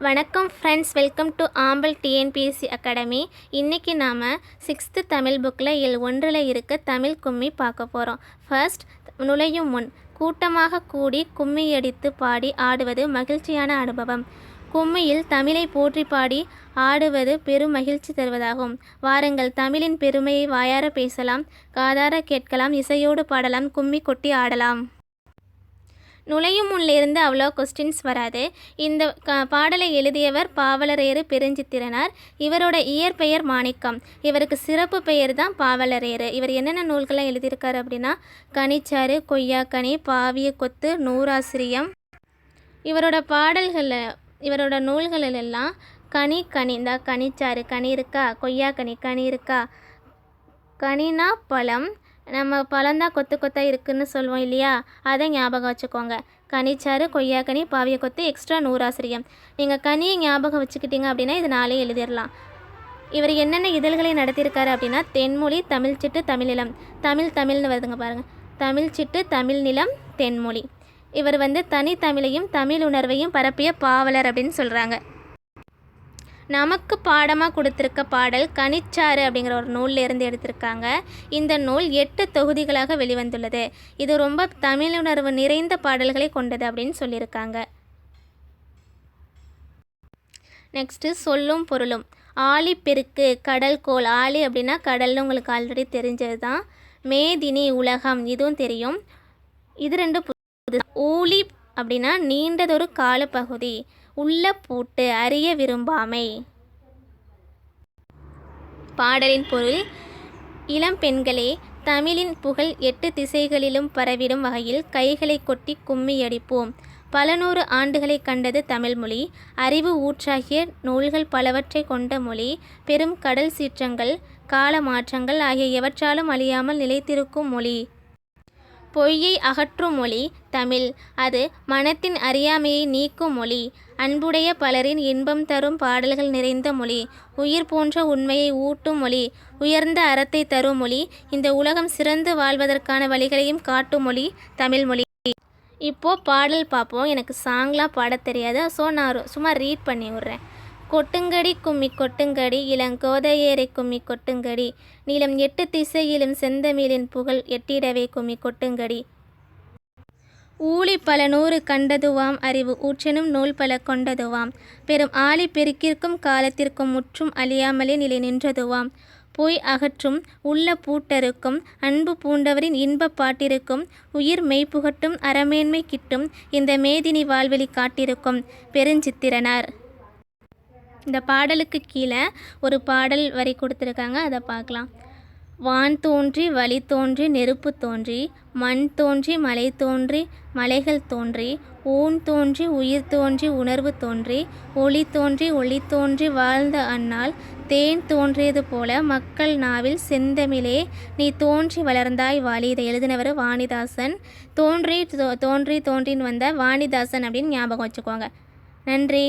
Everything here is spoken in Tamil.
வணக்கம் ஃப்ரெண்ட்ஸ், வெல்கம் டு ஆம்பல் டிஎன்பிஎஸ்சி அகாடமி. இன்றைக்கி நாம் 6th தமிழ் புக்கில் இயல் 1 இருக்க தமிழ் கும்மி பார்க்க போகிறோம். ஃபர்ஸ்ட், நுழையும் முன். கூட்டமாக கூடி கும்மியடித்து பாடி ஆடுவது மகிழ்ச்சியான அனுபவம். கும்மியில் தமிழை போற்றி பாடி ஆடுவது பெரும் மகிழ்ச்சி தருவதாகும். வாருங்கள், தமிழின் பெருமையை வாயார பேசலாம், காதார கேட்கலாம், இசையோடு பாடலாம், கும்மி கொட்டி ஆடலாம். நுழையும் முன்னிலிருந்து அவ்வளோ கொஸ்டின்ஸ் வராது. இந்த பாடலை எழுதியவர் பாவலரேறு பெருஞ்சித்திரனார். இவரோட இயற்பெயர் மாணிக்கம். இவருக்கு சிறப்பு பெயர் தான் பாவலரேறு. இவர் என்னென்ன நூல்கள்லாம் எழுதியிருக்காரு அப்படின்னா, கனிச்சாறு, கொய்யாக்கனி, பாவிய கொத்து, நூறாசிரியம். இவரோட இவரோட நூல்களிலெல்லாம் கனி இந்த கனிச்சாறு கனி இருக்கா, கொய்யாக்கனி கனி இருக்கா, கனினா பழம், நம்ம பழந்தான் கொத்து கொத்தாக இருக்குதுன்னு சொல்லுவோம் இல்லையா, அதை ஞாபகம் வச்சுக்கோங்க. கனிச்சாறு, கொய்யாக்கனி, பாவிய கொத்து, எக்ஸ்ட்ரா நூறாசிரியம். நீங்கள் கனியை ஞாபகம் வச்சுக்கிட்டீங்க அப்படின்னா இது நாளே எழுதிடலாம். இவர் என்னென்ன இதழ்களை நடத்தியிருக்காரு அப்படின்னா, தென்மொழி, தமிழ்ச்சிட்டு, தமிழ்நிலம். தமிழ்னு வருதுங்க பாருங்கள். தமிழ்ச்சிட்டு, தமிழ்நிலம், தென்மொழி. இவர் தனித்தமிழையும் தமிழ் உணர்வையும் பரப்பிய பாவலர் அப்படின்னு சொல்கிறாங்க. நமக்கு பாடமாக கொடுத்துருக்க பாடல் கனிச்சாறு அப்படிங்கிற ஒரு நூலில் இருந்து எடுத்திருக்காங்க. இந்த நூல் 8 தொகுதிகளாக வெளிவந்துள்ளது. இது ரொம்ப தமிழுணர்வு நிறைந்த பாடல்களை கொண்டது அப்படின்னு சொல்லியிருக்காங்க. நெக்ஸ்ட்டு, சொல்லும் பொருளும். ஆழி பெருக்கு, கடல் கோள். ஆழி அப்படின்னா கடல்னு உங்களுக்கு ஆல்ரெடி தெரிஞ்சது தான். மேதினி, உலகம், இதுவும் தெரியும். இது 2 புது. ஊழி அப்படின்னா நீண்டதொரு காலப்பகுதி. உள்ள பூட்டு, அறிய விரும்பாமை. பாடலின் பொருள்: இளம் பெண்களே, தமிழின் புகழ் 8 திசைகளிலும் பரவிடும் வகையில் கைகளை கொட்டி கும்மியடிப்போம். பல நூறு ஆண்டுகளை கண்டது தமிழ்மொழி. அறிவு ஊற்றாகிய நூல்கள் பலவற்றை கொண்ட மொழி. பெரும் கடல் சீற்றங்கள், கால மாற்றங்கள் ஆகிய எவற்றாலும் அழியாமல் நிலைத்திருக்கும் மொழி. பொய்யை அகற்றும் மொழி தமிழ். அது மனத்தின் அறியாமையை நீக்கும் மொழி. அன்புடைய பலரின் இன்பம் தரும் பாடல்கள் நிறைந்த மொழி. உயிர் போன்ற உண்மையை ஊட்டும் மொழி. உயர்ந்த அறத்தை தரும் மொழி. இந்த உலகம் சிறந்து வாழ்வதற்கான வழிகளையும் காட்டும் மொழி தமிழ்மொழி. இப்போது பாடல் பார்ப்போம். எனக்கு சாங்லாம் பாட தெரியாது, ஸோ நான் சும்மா ரீட் பண்ணி விட்றேன். கொட்டுங்கடி கும்மி கொட்டுங்கடி, இளங்கோதையேரை கும்மி கொட்டுங்கடி, நீளம் 8 திசையிலும் செந்தமிழின் புகழ் எட்டிடவே கும்மி கொட்டுங்கடி. ஊழி பல நூறு கண்டதுவாம், அறிவு ஊற்றெனும் நூல் பல கொண்டதுவாம், பெரும் ஆழி பெருக்கிற்கும் காலத்திற்கும் முற்றும் அழியாமலே நிலை நின்றதுவாம். பொய் அகற்றும், உள்ள பூட்டருக்கும், அன்பு பூண்டவரின் இன்பப் பாட்டிருக்கும், உயிர் மெய்ப்புகட்டும், அறமேன்மை கிட்டும், இந்த மேதினி வாழ்வெளி காட்டிருக்கும். பெருஞ்சித்திரனார். இந்த பாடலுக்கு கீழே ஒரு பாடல் வரி கொடுத்துருக்காங்க, அதை பார்க்கலாம். வான் தோன்றி வழி தோன்றி நெருப்பு தோன்றி, மண் தோன்றி மலை தோன்றி மலைகள் தோன்றி, ஊன் தோன்றி உயிர் தோன்றி உணர்வு தோன்றி, ஒளி தோன்றி ஒளி தோன்றி வாழ்ந்த அந்நாள், தேன் தோன்றியது போல மக்கள் நாவில் செந்தமிழே நீ தோன்றி வளர்ந்தாய் வாழி. இதை எழுதினவர் வாணிதாசன். தோன்றின்னு வந்த வாணிதாசன் அப்படின்னு ஞாபகம் வச்சுக்கோங்க. நன்றி.